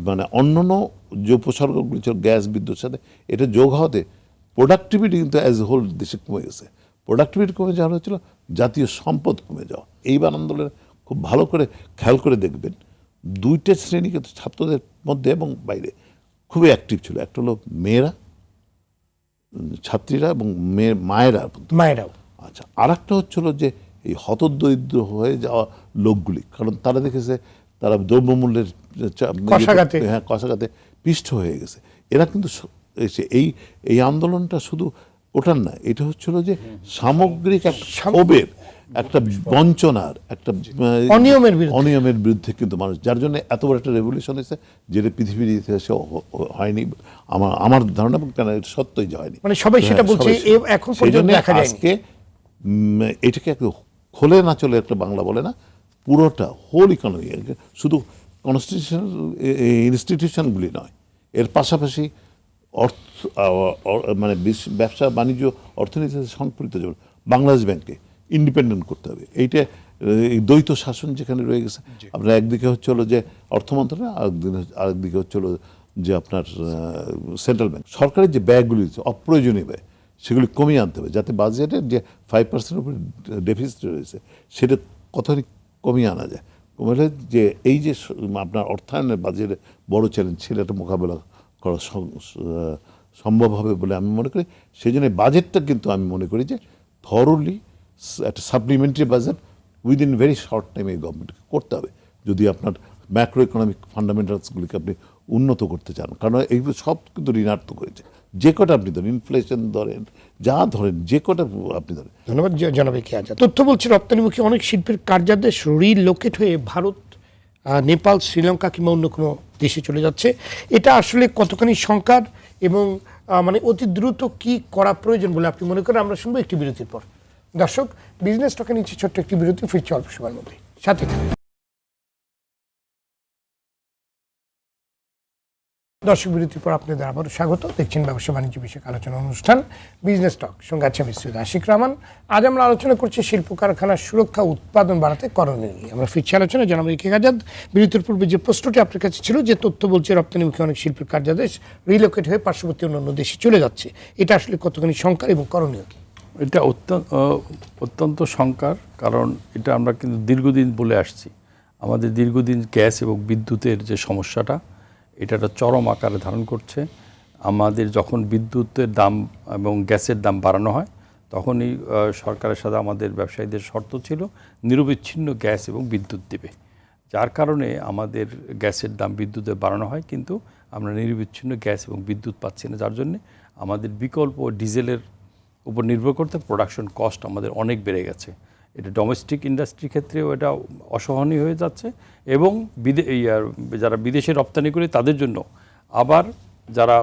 মানে অন্যান্য যে উপসর্গগুলি ছিল গ্যাস বিদ্যুৎ সাথে এটা যোগ হওয়াতে প্রোডাক্টিভিটি কিন্তু অ্যাজ এ হোল দেশে কমে গেছে। প্রোডাক্টিভিটি কমে যাওয়া হচ্ছিল, জাতীয় সম্পদ কমে যাওয়া। এইবার আন্দোলনে খুব ভালো করে খেয়াল করে দেখবেন 2টা শ্রেণী কিন্তু ছাত্রদের মধ্যে এবং বাইরে খুবই অ্যাক্টিভ ছিল। একটা হলো মেয়েরা, ছাত্রীরা এবং মায়েরাও। আচ্ছা, আর একটা হচ্ছিল যে এই হতদরিদ্র হয়ে যাওয়া লোকগুলি, কারণ তারা দেখেছে তারা দ্রব্যমূল্যের কষাঘাতে পিষ্ট হয়ে গেছে। এরা কিন্তু এই আন্দোলনটা শুধু ওটার না, এটা হচ্ছিল যে সামগ্রিক একটা ক্ষোভের, একটা বঞ্চনার, একটা অনিয়মের বিরুদ্ধে কিন্তু মানুষ, যার জন্য এত বড় একটা রেভলিউশন হয়েছে যেটা পৃথিবীর ইতিহাসে হয়নি আমার ধারণা, কেন সত্যই যে হয়নি, মানে সবাই সেটা বলছে এখন পর্যন্ত দেখা যায়নি। আজকে এটাকে খোলে না চলে একটা বাংলা বলে না, পুরোটা হোল ইকোনমি, শুধু কনস্টিটিউশনাল ইনস্টিটিউশনগুলি নয়, এর পাশাপাশি মানে ব্যবসা বাণিজ্য অর্থনীতিতে সংপৃক্ত যাবে। বাংলাদেশ ব্যাংকে ইন্ডিপেন্ডেন্ট করতে হবে। এইটা এই দ্বৈত শাসন যেখানে রয়ে গেছে, আপনার একদিকে হচ্ছে হলো যে অর্থ মন্ত্রণালয়, আরেকদিকে হচ্ছে হলো যে আপনার সেন্ট্রাল ব্যাংক। সরকারের যে ব্যয়গুলি অপ্রয়োজনীয় ব্যয় সেগুলি কমিয়ে আনতে হবে, যাতে বাজেটের যে 5% উপরে ডেফিসিট রয়েছে সেটা কতখানি কমিয়ে আনা যায়। কমলে যে এই যে আপনার অর্থায়নের বাজেটের বড় চ্যালেঞ্জ সেটা মোকাবেলা করা সম্ভব হবে বলে আমি মনে করি। সেই জন্য বাজেটটা কিন্তু আমি মনে করি যে থরলি একটা supplementary budget within very short টাইমে এই গভর্নমেন্টকে করতে হবে, যদি আপনার ম্যাক্রো ইকোনমিক ফান্ডামেন্টালসগুলিকে আপনি উন্নত করতে চান। কারণ এইগুলো সব কিন্তু ঋণাত্মক হয়েছে, যে কটা আপনি ধরেন, ইনফ্লেশন ধরেন, যা ধরেন, যে কটা আপনি ধরেন। ধন্যবাদ জনাব কে আজাদ। তথ্য বলছে রপ্তানিমুখী অনেক শিল্পের কার্যাদেশ রিলোকেট হয়ে ভারত, নেপাল, শ্রীলঙ্কা কিংবা অন্য কোনো দেশে চলে যাচ্ছে। এটা আসলে কতখানি সংকট এবং মানে অতি দ্রুত কি করা প্রয়োজন বলে আপনি মনে করেন? আমরা শুনবো একটি বিরতির পর। দর্শক, বিজনেস টকে নিচ্ছে ছোট্ট একটি বিরতি, ফিরছে অল্প সময়ের মধ্যে, সাথে থাকুন। দর্শক, বিরতির পর আপনাদের আবারও স্বাগত। দেখছেন ব্যবসা বাণিজ্য বিষয়ক আলোচনা অনুষ্ঠান বিজনেস টক, সঙ্গে আছে আমি সৈয়দ আশিক রহমান। আজ আমরা আলোচনা করছি শিল্প কারখানার সুরক্ষা, উৎপাদন বাড়াতে করণীয় নিয়ে। আমরা ফিরছি আলোচনা। জনাব কে আজাদ, বিরতির পূর্বে যে প্রশ্নটি আপনার কাছে ছিল, যে তথ্য বলছে রপ্তানিমুখী অনেক শিল্পের কার্যাদেশ রিলোকেট হয়ে পার্শ্ববর্তী অন্যান্য দেশে চলে যাচ্ছে, এটা আসলে কতখানি সংকট এবং করণীয় কি? এটা অত্যন্ত সংকট, কারণ এটা আমরা কিন্তু দীর্ঘদিন বলে আসছি। আমাদের দীর্ঘদিন গ্যাস এবং বিদ্যুতের যে সমস্যাটা, এটা একটা চরম আকারে ধারণ করছে। আমাদের যখন বিদ্যুতের দাম এবং গ্যাসের দাম বাড়ানো হয়, তখনই সরকারের সাথে আমাদের ব্যবসায়ীদের শর্ত ছিল নিরবিচ্ছিন্ন গ্যাস এবং বিদ্যুৎ দেবে, যার কারণে আমাদের গ্যাসের দাম বিদ্যুতের বাড়ানো হয়, কিন্তু আমরা নিরবিচ্ছিন্ন গ্যাস এবং বিদ্যুৎ পাচ্ছি না, যার জন্যে আমাদের বিকল্প ডিজেলের উপর নির্ভর করতে প্রোডাকশন কস্ট আমাদের অনেক বেড়ে গেছে। এটা ডোমেস্টিক ইন্ডাস্ট্রির ক্ষেত্রেও এটা অসহনীয় হয়ে যাচ্ছে, এবং যারা বিদেশে রপ্তানি করে তাদের জন্য আবার যারা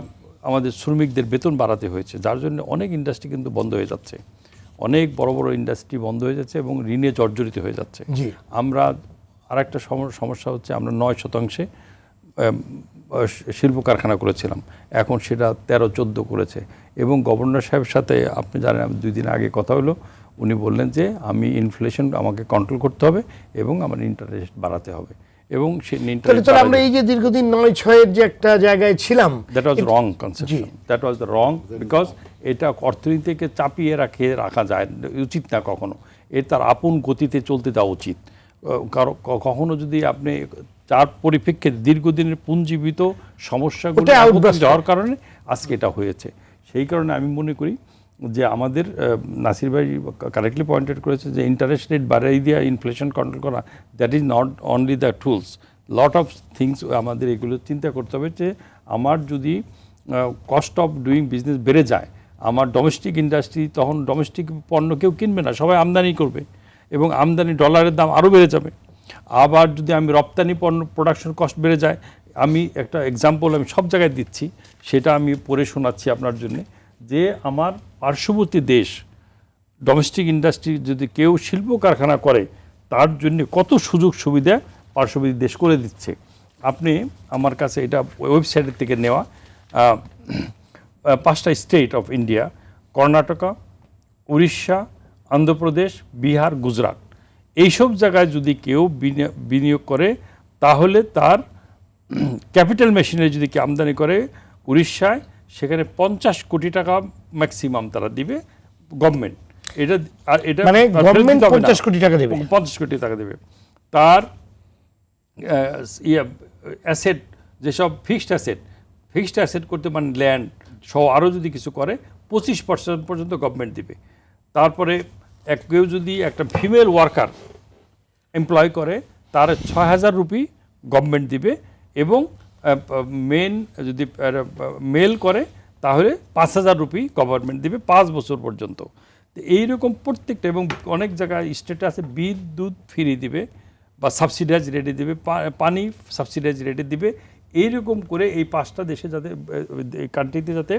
আমাদের শ্রমিকদের বেতন বাড়াতে হয়েছে, যার জন্য অনেক ইন্ডাস্ট্রি কিন্তু বন্ধ হয়ে যাচ্ছে। অনেক বড় বড় ইন্ডাস্ট্রি বন্ধ হয়ে যাচ্ছে এবং ঋণে জর্জরিত হয়ে যাচ্ছে। জি। আমরা আরেকটা সমস্যা হচ্ছে আমরা 9% শিল্প কারখানা করেছিলাম, এখন সেটা 13-14 করেছে। এবং গভর্নর সাহেবের সাথে আপনি জানেন 2 দিন আগে কথা হলো, উনি বললেন যে আমি ইনফ্লেশন আমাকে কন্ট্রোল করতে হবে এবং আমার ইন্টারেস্ট বাড়াতে হবে এবং সে তাহলে আমরা এই যে দীর্ঘদিন 9-6 যে একটা জায়গায় ছিলাম, that was wrong conception, that was the wrong, because এটা অর্থনীতিকে চাপিয়ে রাখা যায় উচিত না কখনো, তার আপন গতিতে চলতে দেওয়া উচিত। কখনো যদি আপনি তার পরিপ্রেক্ষিতে দীর্ঘদিনের পুঞ্জীবিত সমস্যাগুলো যাওয়ার কারণে আজকে এটা হয়েছে। সেই কারণে আমি মনে করি যে আমাদের নাসির ভাই কারেক্টলি পয়েন্টেড করেছে যে ইন্টারেস্ট রেট বাড়িয়ে দেওয়া, ইনফ্লেশন কন্ট্রোল করা, that is not only the tools, lot of things আমাদের এগুলো চিন্তা করতে হবে যে আমার যদি কস্ট অফ ডুইং বিজনেস বেড়ে যায়, আমার ডোমেস্টিক ইন্ডাস্ট্রি তখন ডোমেস্টিক পণ্য কেউ কিনবে না, সবাই আমদানি করবে এবং আমদানি ডলারের দাম আরও বেড়ে যাবে। আবার যদি আমি রপ্তানি পণ্য প্রোডাকশন কস্ট বেড়ে যায়, আমি একটা এক্সাম্পল আমি সব জায়গায় দিচ্ছি, সেটা আমি পড়ে শোনাচ্ছি আপনার জন্যে, যে আমার পার্শ্ববর্তী দেশ ডোমেস্টিক ইন্ডাস্ট্রি যদি কেউ শিল্প কারখানা করে তার জন্য কত সুযোগ সুবিধা পার্শ্ববর্তী দেশ করে দিচ্ছে। আপনি আমার কাছে এটা ওয়েবসাইটের থেকে নেওয়া 5টা state of India, Karnataka, Orissa, Andhra Pradesh, Bihar, Gujarat, এইসব জায়গায় যদি কেউ বিনিয়োগ করে তাহলে তার ক্যাপিটাল মেশিনারি যদি কেউ আমদানি করে উড়িষ্যায়, সেখানে 50 কোটি টাকা ম্যাক্সিমাম তারা দিবে গভর্নমেন্ট। এটা মানে গভর্নমেন্ট 50 কোটি টাকা দেবে, 50 কোটি টাকা দেবে। তার অ্যাসেট, যেসব ফিক্সড অ্যাসেট করতে মানে ল্যান্ড সহ আরও যদি কিছু করে 25% পর্যন্ত গভর্নমেন্ট দিবে। তারপরে কেউ যদি একটা ফিমেল ওয়ার্কার এমপ্লয় করে তার 6,000 রুপি গভর্নমেন্ট দিবে এবং মেন যদি মেল করে তাহলে 5,000 রুপি গভর্নমেন্ট দিবে 5 বছর পর্যন্ত। তো এইরকম প্রত্যেকটা, এবং অনেক জায়গায় স্টেটে আছে বিদ্যুৎ ফ্রি দিবে বা সাবসিডাইজ রেটে দিবে, পানি সাবসিডাইজ রেটে দিবে। এইরকম করে এই 5টা দেশে যাতে কান্ট্রিতে যাতে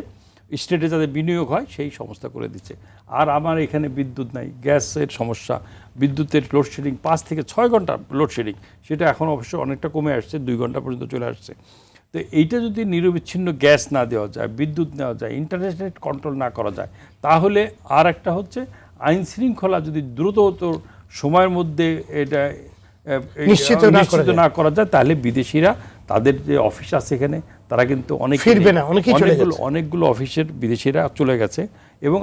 স্টেটে যাতে বিনিয়োগ হয় সেই সংস্থা করে দিচ্ছে। আর আমার এখানে বিদ্যুৎ নাই, গ্যাসের সমস্যা, বিদ্যুতের লোডশেডিং 5 থেকে 6 ঘন্টা লোডশেডিং, সেটা এখন অবশ্য অনেকটা কমে আসছে, 2 ঘন্টা পর্যন্ত চলে আসছে। তো এইটা যদি নিরবিচ্ছিন্ন গ্যাস না দেওয়া যায়, বিদ্যুৎ নেওয়া যায়, ইন্টারনেট রেট কন্ট্রোল না করা যায়, তাহলে আর একটা হচ্ছে আইন শৃঙ্খলা যদি দ্রুত সময়ের মধ্যে এটা নিশ্চিত না করা যায়, তাহলে বিদেশিরা তাদের যে অফিস আছে এখানে তারা কিন্তু অনেকগুলো অফিসের বিদেশিরা চলে গেছে এবং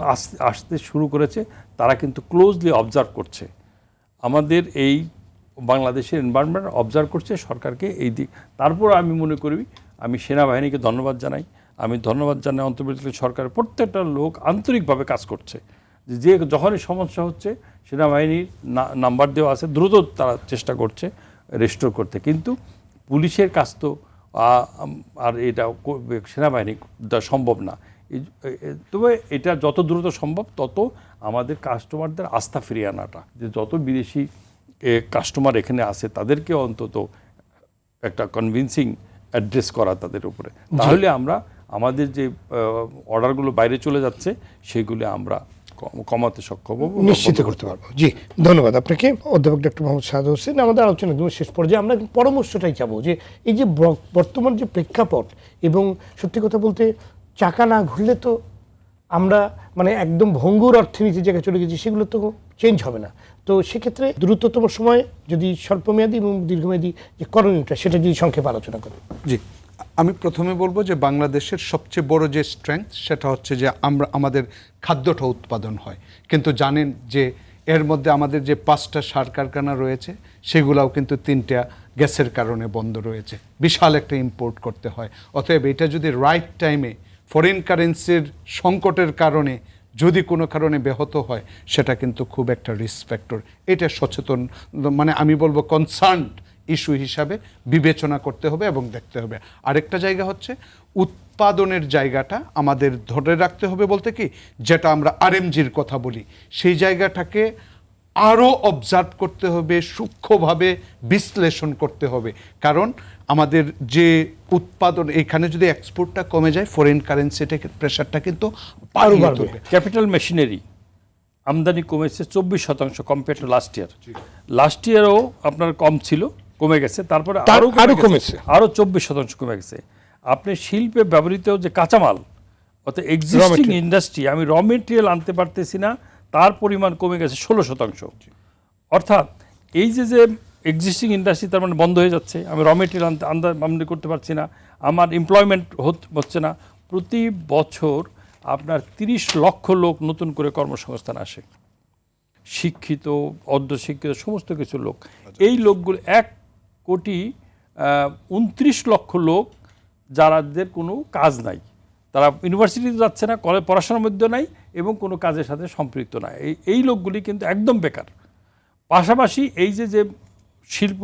আসতে শুরু করেছে। তারা কিন্তু ক্লোজলি অবজার্ভ করছে আমাদের এই বাংলাদেশের এনভায়রনমেন্ট, অবজার্ভ করছে সরকারকে এই দিক। তারপর আমি মনে করি আমি সেনাবাহিনীকে ধন্যবাদ জানাই, আমি ধন্যবাদ জানাই অন্তর্বর্তীকালীন সরকারের প্রত্যেকটা লোক আন্তরিকভাবে কাজ করছে। যে যখনই সমস্যা হচ্ছে সেনাবাহিনীর নাম্বার দেওয়া আছে, দ্রুত তারা চেষ্টা করছে রেস্টোর করতে। কিন্তু পুলিশের কাজ তো আর এটা সেনাবাহিনী সম্ভব না। তবে এটা যত দ্রুত সম্ভব তত আমাদের কাস্টমারদের আস্থা ফিরিয়ে আনাটা, যে যত বিদেশি কাস্টমার এখানে আসে তাদেরকে অন্তত একটা কনভিন্সিং অ্যাড্রেস করা তাদের উপরে, তাহলে আমরা আমাদের যে অর্ডারগুলো বাইরে চলে যাচ্ছে সেগুলো আমরা কমাতে সক্ষম হব, নিশ্চিত করতে পারবো। জি, ধন্যবাদ আপনাকে অধ্যাপক ডক্টর মোহাম্মদ সাদ হোসেন। আমাদের আলোচনা একদম শেষ পর্যায়ে, আমরা পরামর্শটাই চাবো যে এই যে বর্তমান যে প্রেক্ষাপট, এবং সত্যি কথা বলতে চাকা না ঘুরলে তো আমরা মানে একদম ভঙ্গুর অর্থনীতির জায়গায় চলে গেছি, সেগুলো তো চেঞ্জ হবে না। তো সেক্ষেত্রে দ্রুততম সময়ে যদি স্বল্পমেয়াদী এবং দীর্ঘমেয়াদী যে করণীয়টা সেটা যদি সংক্ষেপে আলোচনা করি। জি, আমি প্রথমে বলবো যে বাংলাদেশের সবচেয়ে বড় যে স্ট্রেংথ সেটা হচ্ছে যে আমাদের খাদ্যটা উৎপাদন হয়, কিন্তু জানেন যে এর মধ্যে আমাদের যে 5টা সার কারখানা রয়েছে সেগুলাও কিন্তু 3টা গ্যাসের কারণে বন্ধ রয়েছে, বিশাল একটা ইম্পোর্ট করতে হয়। অতএব এটা যদি রাইট টাইমে ফরেন কারেন্সির সংকটের কারণে যদি কোনো কারণে ব্যাহত হয় সেটা কিন্তু খুব একটা রিস্ক ফ্যাক্টর। এটা সচেতন, মানে আমি বলবো কনসার্নড ইস্যু হিসাবে বিবেচনা করতে হবে এবং দেখতে হবে। আরেকটা জায়গা হচ্ছে উৎপাদনের জায়গাটা আমাদের ধরে রাখতে হবে, বলতে কি যেটা আমরা আরএমজির কথা বলি, সেই জায়গাটাকে আরও অবজার্ভ করতে হবে, সূক্ষ্মভাবে বিশ্লেষণ করতে হবে। কারণ আমাদের যে উৎপাদন, এখানে যদি এক্সপোর্টটা কমে যায় ফরেন কারেন্সিটা প্রেশারটা কিন্তু ক্যাপিটাল মেশিনারি আমদানি কমেছে 24% compare to last year. Last ইয়ারও আপনার কম ছিল, কমে গেছে, তারপরে আরও কমেছে, আরও 24% কমে গেছে। আপনি শিল্পে ব্যবহৃত যে কাঁচামাল, অর্থাৎ এক্সিস্টিং ইন্ডাস্ট্রি, আমি র মেটেরিয়াল আনতে পারতেছি না, তার পরিমাণ কমে গেছে 16%। অর্থাৎ এই যে এক্সিস্টিং ইন্ডাস্ট্রি তার মানে বন্ধ হয়ে যাচ্ছে, আমি র মেটেরিয়াল আমদানি করতে পারছি না, আমার এমপ্লয়মেন্ট হচ্ছে না। প্রতি বছর আপনার 30 লক্ষ লোক নতুন করে কর্মসংস্থান আসে, শিক্ষিত অর্ধশিক্ষিত সমস্ত কিছু লোক। এই লোকগুলো 1,29,00,000 লোক যাদের কোনো কাজ নাই, তারা ইউনিভার্সিটিতে যাচ্ছে না, কলেজ পড়াশোনার মধ্যে নাই এবং কোনো কাজের সাথে সম্পৃক্ত না। এই লোকগুলি কিন্তু একদম বেকার। পাশাপাশি এই যে শিল্প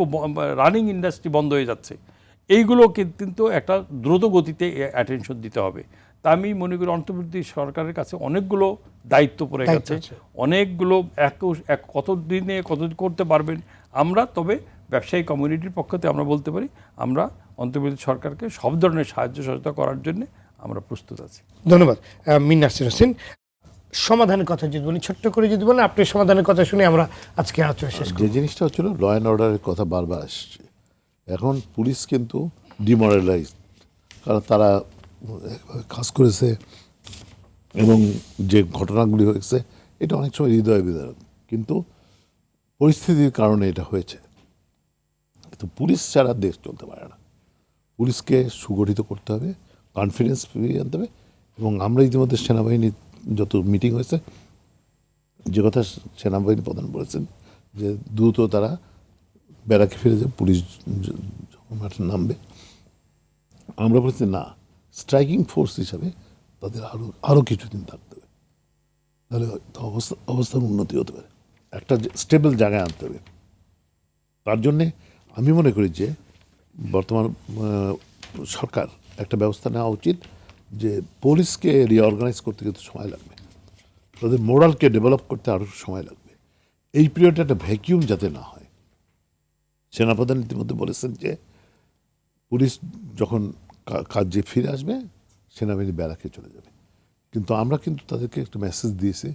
রানিং ইন্ডাস্ট্রি বন্ধ হয়ে যাচ্ছে, এইগুলো কিন্তু একটা দ্রুত গতিতে অ্যাটেনশন দিতে হবে। তা আমি মনে করি অন্তর্বর্তী সরকারের কাছে অনেকগুলো দায়িত্ব পড়ে গেছে, অনেকগুলো কত দিনে কত করতে পারবেন আমরা। তবে ব্যবসায়ী কমিউনিটির পক্ষ থেকে আমরা বলতে পারি, আমরা অন্তর্বর্তী সরকারকে সব ধরনের সাহায্য সহযোগিতা করার জন্য আমরা প্রস্তুত আছি। ধন্যবাদ। মির নাসির হোসেন, সমাধানের কথা যদি বলি, ছোট্ট করে যদি বলেন, আপনি সমাধানের কথা শুনে আমরা আজকে আলোচনা শেষ করি। যে জিনিসটা হচ্ছিল ল অ্যান্ড অর্ডারের কথা বারবার আসছে, এখন পুলিশ কিন্তু ডিমোরালাইজ, কারণ তারা কাজ করেছে এবং যে ঘটনাগুলি হয়েছে এটা অনেক সময় হৃদয় বিদারক, কিন্তু পরিস্থিতির কারণে এটা হয়েছে। তো পুলিশ ছাড়া দেশ চলতে পারে না, পুলিশকে সুগঠিত করতে হবে, কনফিডেন্স ফিরিয়ে আনতে হবে। এবং আমরা ইতিমধ্যে সেনাবাহিনীর যত মিটিং হয়েছে, যে কথা সেনাবাহিনী প্রধান বলেছেন যে দ্রুত তারা ব্যারাকে ফিরে যাবে, পুলিশ যখন মাঠে নামবে। আমরা বলছি না, স্ট্রাইকিং ফোর্স হিসাবে তাদের আরও কিছুদিন থাকতে হবে, তাহলে অবস্থার উন্নতি হতে পারে, একটা স্টেবল জায়গায় আনতে হবে। তার জন্যে আমি মনে করি যে বর্তমান সরকার একটা ব্যবস্থা নেওয়া উচিত যে পুলিশকে রিঅর্গানাইজ করতে কিন্তু সময় লাগবে, তাদের মোরালকে ডেভেলপ করতে আরও সময় লাগবে। এই পিরিয়ডে একটা ভ্যাকিউম যাতে না হয়। সেনাপ্রধান ইতিমধ্যে বলেছেন যে পুলিশ যখন কাজে ফিরে আসবে সেনাবাহিনী ব্যারাকে চলে যাবে, কিন্তু আমরা কিন্তু তাদেরকে একটা মেসেজ দিয়েছি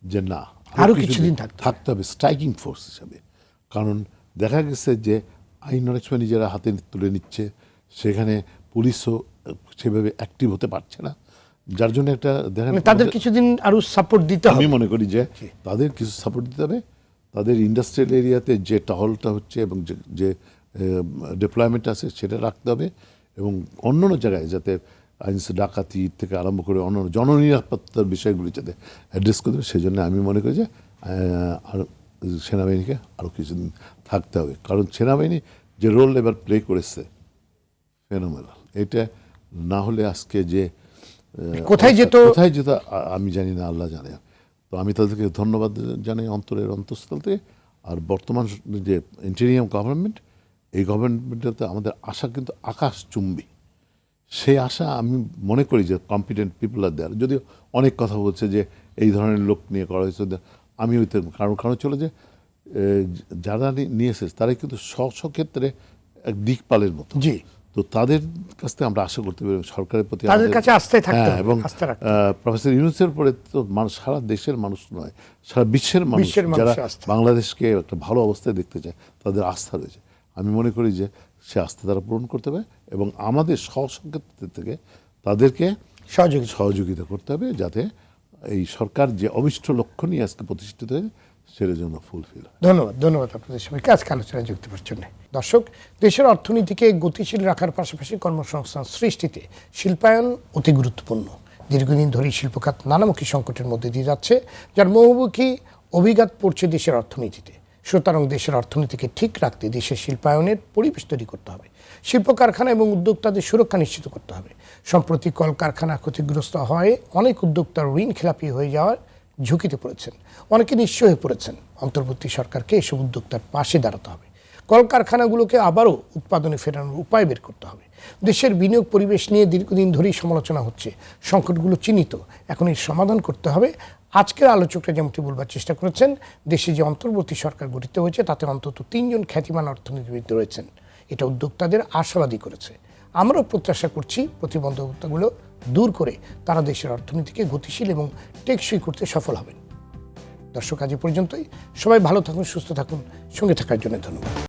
যে না, আরও কিছুদিন থাকতে হবে স্ট্রাইকিং ফোর্স হিসাবে। কারণ দেখা গেছে যে আইন অনেক সময় নিজেরা হাতে তুলে নিচ্ছে, সেখানে পুলিশও সেভাবে অ্যাক্টিভ হতে পারছে না, যার জন্য একটা দেখা তাদের কিছুদিন আরও সাপোর্ট দিতে হবে। আমি মনে করি যে তাদের কিছু সাপোর্ট দিতে হবে, তাদের ইন্ডাস্ট্রিয়াল এরিয়াতে যে টহলটা হচ্ছে এবং যে ডিপ্লয়মেন্ট আছে সেটা রাখতে হবে, এবং অন্যান্য জায়গায় যাতে আইন ডাকাতি থেকে আরম্ভ করে অন্যান্য জননিরাপত্তার বিষয়গুলি যাতে অ্যাড্রেস করতে হবে, সেই জন্য আমি মনে করি যে আর সেনাবাহিনীকে আরও কিছুদিন থাকতে হবে। কারণ সেনাবাহিনী যে রোল এবার প্লে করেছে ফেনোমেনাল, এটা না হলে আজকে যে কোথায় যেত আমি জানি না, আল্লাহ জানে। তো আমি তাদেরকে ধন্যবাদ জানাই অন্তরের অন্তঃস্থল থেকে। আর বর্তমান যে ইন্টেরিয়াম গভর্নমেন্ট, এই গভর্নমেন্টটাতে আমাদের আশা কিন্তু আকাশচুম্বী। সেই আশা আমি মনে করি যে কম্পিটেন্ট পিপল আর দেয়ার, যদিও অনেক কথা বলছে যে এই ধরনের লোক নিয়ে করা হয়েছে, আমি ওইতে কারণ ছিল যে যারা নিয়ে এসেছে তারাই কিন্তু স্বক্ষেত্রে এক দিকপালের মতো। জি, তো তাদের কাছ থেকে আমরা আশা করতে পারি সরকারের প্রতি তাদের কাছে আস্থায় থাকতে হবে। এবং প্রফেসর ইউনূসের পরে তো মানুষ, সারা দেশের মানুষ নয়, সারা বিশ্বের মানুষ যারা বাংলাদেশকে একটা ভালো অবস্থায় দেখতে চায়, তাদের আস্থা রয়েছে। আমি মনে করি যে সে আস্থা তারা পূরণ করতে হবে এবং আমাদের স্বক্ষেত্র থেকে তাদেরকে সহযোগিতা করতে হবে, যাতে এই সরকার যে অভিষ্ট লক্ষ্য নিয়ে আজকে প্রতিষ্ঠিত হয়েছে সেটার জন্য ফুলফিল। ধন্যবাদ আপনাদের সবাইকে আজকে আলোচনায় যুক্ত করার জন্য। দর্শক, দেশের অর্থনীতিকে গতিশীল রাখার পাশাপাশি কর্মসংস্থান সৃষ্টিতে শিল্পায়ন অতি গুরুত্বপূর্ণ। দীর্ঘদিন ধরেই শিল্পখাত নানামুখী সংকটের মধ্যে দিয়ে যাচ্ছে, যার বহুমুখী অভিঘাত পড়ছে দেশের অর্থনীতিতে। সুতরাং দেশের অর্থনীতিকে ঠিক রাখতে দেশের শিল্পায়নের পরিবেশ তৈরি করতে হবে, শিল্প কারখানা এবং উদ্যোক্তাদের সুরক্ষা নিশ্চিত করতে হবে। সম্প্রতি কলকারখানা ক্ষতিগ্রস্ত হয় অনেক উদ্যোক্তার ঋণ খেলাপি হয়ে যাওয়ার ঝুঁকিতে পড়েছেন, অনেকে নিঃস্ব হয়ে পড়েছেন। অন্তর্বর্তী সরকারকে এসব উদ্যোক্তার পাশে দাঁড়াতে হবে, কলকারখানাগুলোকে আবারও উৎপাদনে ফেরানোর উপায় বের করতে হবে। দেশের বিনিয়োগ পরিবেশ নিয়ে দীর্ঘদিন ধরেই সমালোচনা হচ্ছে, সংকটগুলো চিহ্নিত, এখন এর সমাধান করতে হবে। আজকের আলোচকরা যেমনটি বলবার চেষ্টা করেছেন, দেশে যে অন্তর্বর্তী সরকার গঠিত হয়েছে তাতে অন্তত 3 জন খ্যাতিমান অর্থনীতিবিদ রয়েছেন, এটা উদ্যোক্তাদের আশাবাদী করেছে। আমরাও প্রত্যাশা করছি প্রতিবন্ধকতাগুলো দূর করে তারা দেশের অর্থনীতিকে গতিশীল এবং টেকসই করতে সফল হবেন। দর্শক আজ এ পর্যন্তই। সবাই ভালো থাকুন, সুস্থ থাকুন, সঙ্গে থাকার জন্য ধন্যবাদ।